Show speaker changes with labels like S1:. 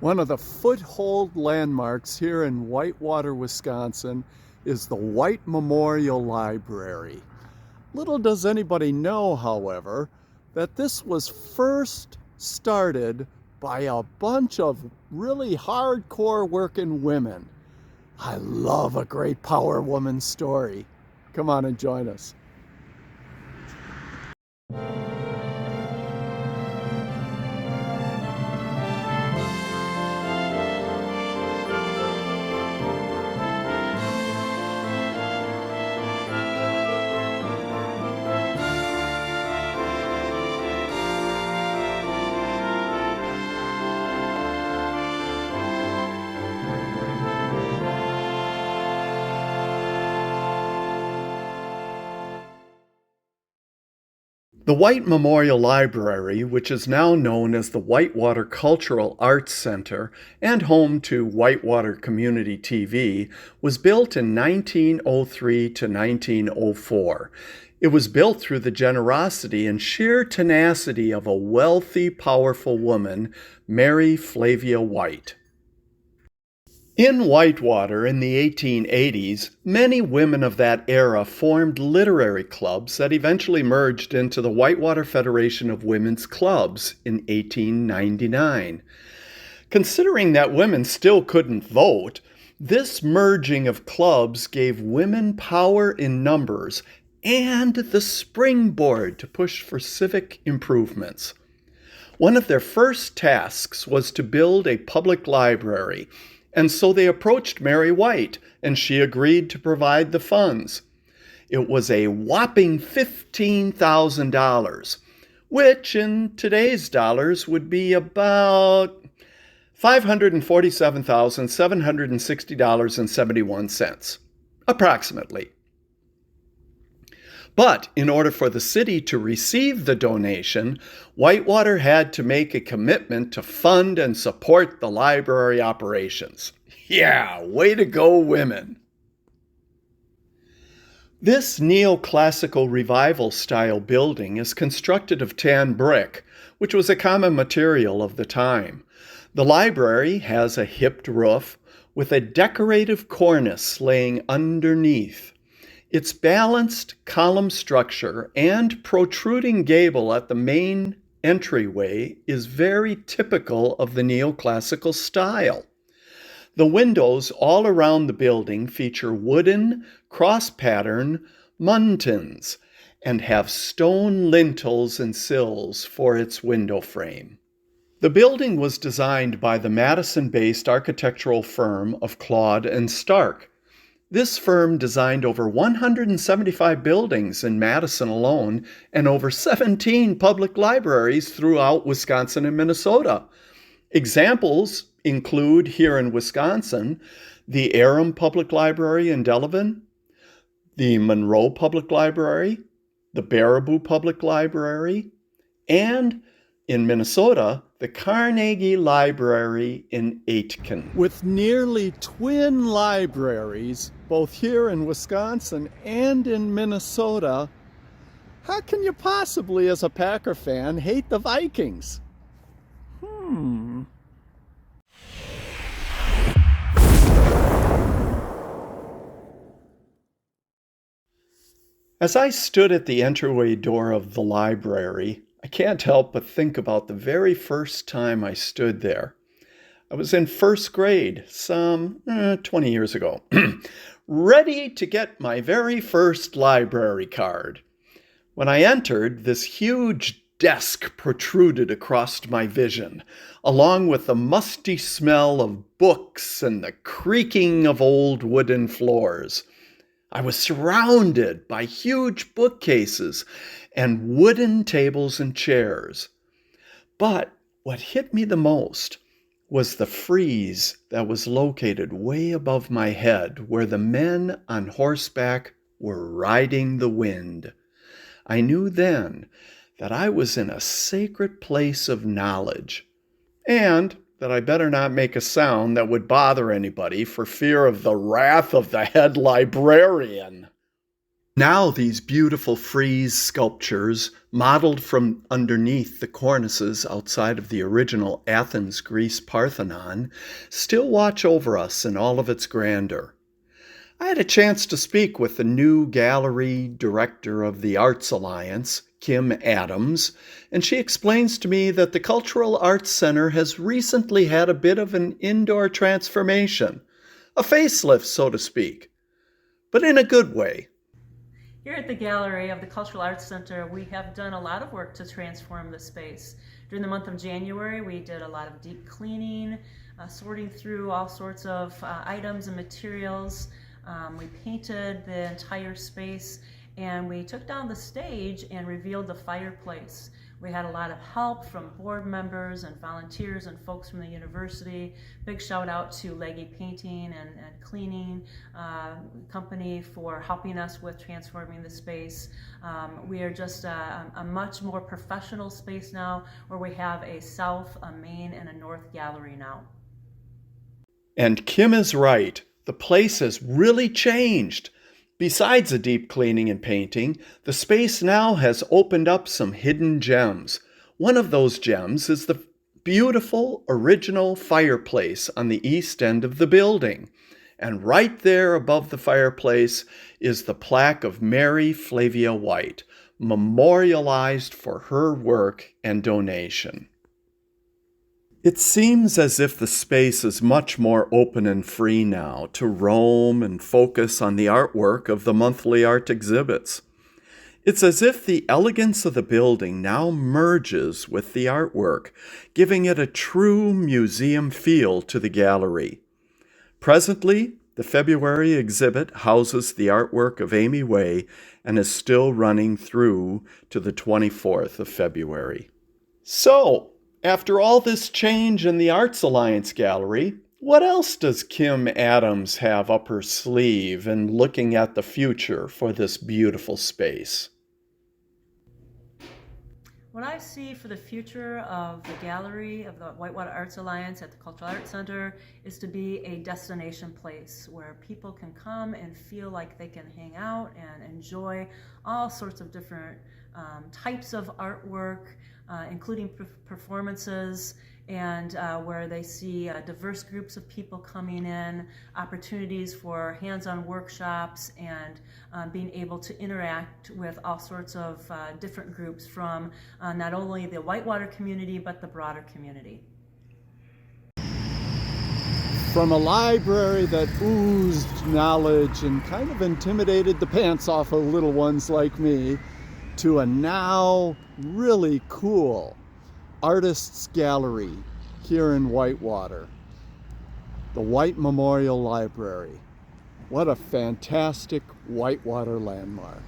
S1: One of the foothold landmarks here in Whitewater, Wisconsin is the White Memorial Library. Little does anybody know, however, that this was first started by a bunch of really hardcore working women. I love a great power woman story. Come on and join us. The White Memorial Library, which is now known as the Whitewater Cultural Arts Center and home to Whitewater Community TV, was built in 1903 to 1904. It was built through the generosity and sheer tenacity of a wealthy, powerful woman, Mary Flavia White. In Whitewater in the 1880s, many women of that era formed literary clubs that eventually merged into the Whitewater Federation of Women's Clubs in 1899. Considering that women still couldn't vote, this merging of clubs gave women power in numbers and the springboard to push for civic improvements. One of their first tasks was to build a public library, and so they approached Mary White, and she agreed to provide the funds. It was a whopping $15,000, which in today's dollars would be about $547,760.71, approximately. But in order for the city to receive the donation, Whitewater had to make a commitment to fund and support the library operations. Yeah, way to go, women. This neoclassical revival-style building is constructed of tan brick, which was a common material of the time. The library has a hipped roof with a decorative cornice laying underneath. Its balanced column structure and protruding gable at the main entryway is very typical of the neoclassical style. The windows all around the building feature wooden, cross-pattern muntins and have stone lintels and sills for its window frame. The building was designed by the Madison-based architectural firm of Claude and Stark. This firm designed over 175 buildings in Madison alone and over 17 public libraries throughout Wisconsin and Minnesota. Examples include, here in Wisconsin, the Aram Public Library in Delavan, the Monroe Public Library, the Baraboo Public Library, and in Minnesota, the Carnegie Library in Aitkin. With nearly twin libraries, both here in Wisconsin and in Minnesota, how can you possibly, as a Packer fan, hate the Vikings? As I stood at the entryway door of the library, I can't help but think about the very first time I stood there. I was in first grade, some 20 years ago, ready to get my very first library card. When I entered, this huge desk protruded across my vision, along with the musty smell of books and the creaking of old wooden floors. I was surrounded by huge bookcases and wooden tables and chairs. But what hit me the most was the frieze that was located way above my head, where the men on horseback were riding the wind. I knew then that I was in a sacred place of knowledge, and that I better not make a sound that would bother anybody for fear of the wrath of the head librarian. Now these beautiful frieze sculptures, modeled from underneath the cornices outside of the original Athens, Greece Parthenon, still watch over us in all of its grandeur. I had a chance to speak with the new gallery director of the Arts Alliance, Kim Adams, and she explains to me that the Cultural Arts Center has recently had a bit of an indoor transformation, a facelift, so to speak, but in a good way.
S2: Here at the gallery of the Cultural Arts Center, we have done a lot of work to transform the space. During the month of January, we did a lot of deep cleaning, sorting through all sorts of items and materials. We painted the entire space, and we took down the stage and revealed the fireplace. We had a lot of help from board members and volunteers and folks from the university. Big shout out to Leggy Painting and Cleaning Company for helping us with transforming the space. We are just a much more professional space now, where we have a south, a main, and a north gallery now.
S1: And Kim is right. The place has really changed. Besides the deep cleaning and painting, the space now has opened up some hidden gems. One of those gems is the beautiful original fireplace on the east end of the building. And right there above the fireplace is the plaque of Mary Flavia White, memorialized for her work and donation. It seems as if the space is much more open and free now to roam and focus on the artwork of the monthly art exhibits. It's as if the elegance of the building now merges with the artwork, giving it a true museum feel to the gallery. Presently, the February exhibit houses the artwork of Amy Way and is still running through to the 24th of February. So, after all this change in the Arts Alliance Gallery, what else does Kim Adams have up her sleeve in looking at the future for this beautiful space?
S2: What I see for the future of the gallery of the Whitewater Arts Alliance at the Cultural Arts Center is to be a destination place where people can come and feel like they can hang out and enjoy all sorts of different types of artwork, including performances, and where they see diverse groups of people coming in, opportunities for hands-on workshops, and being able to interact with all sorts of different groups from not only the Whitewater community, but the broader community.
S1: From a library that oozed knowledge and kind of intimidated the pants off of little ones like me, to a now really cool artists gallery here in Whitewater, the White Memorial Library. What a fantastic Whitewater landmark.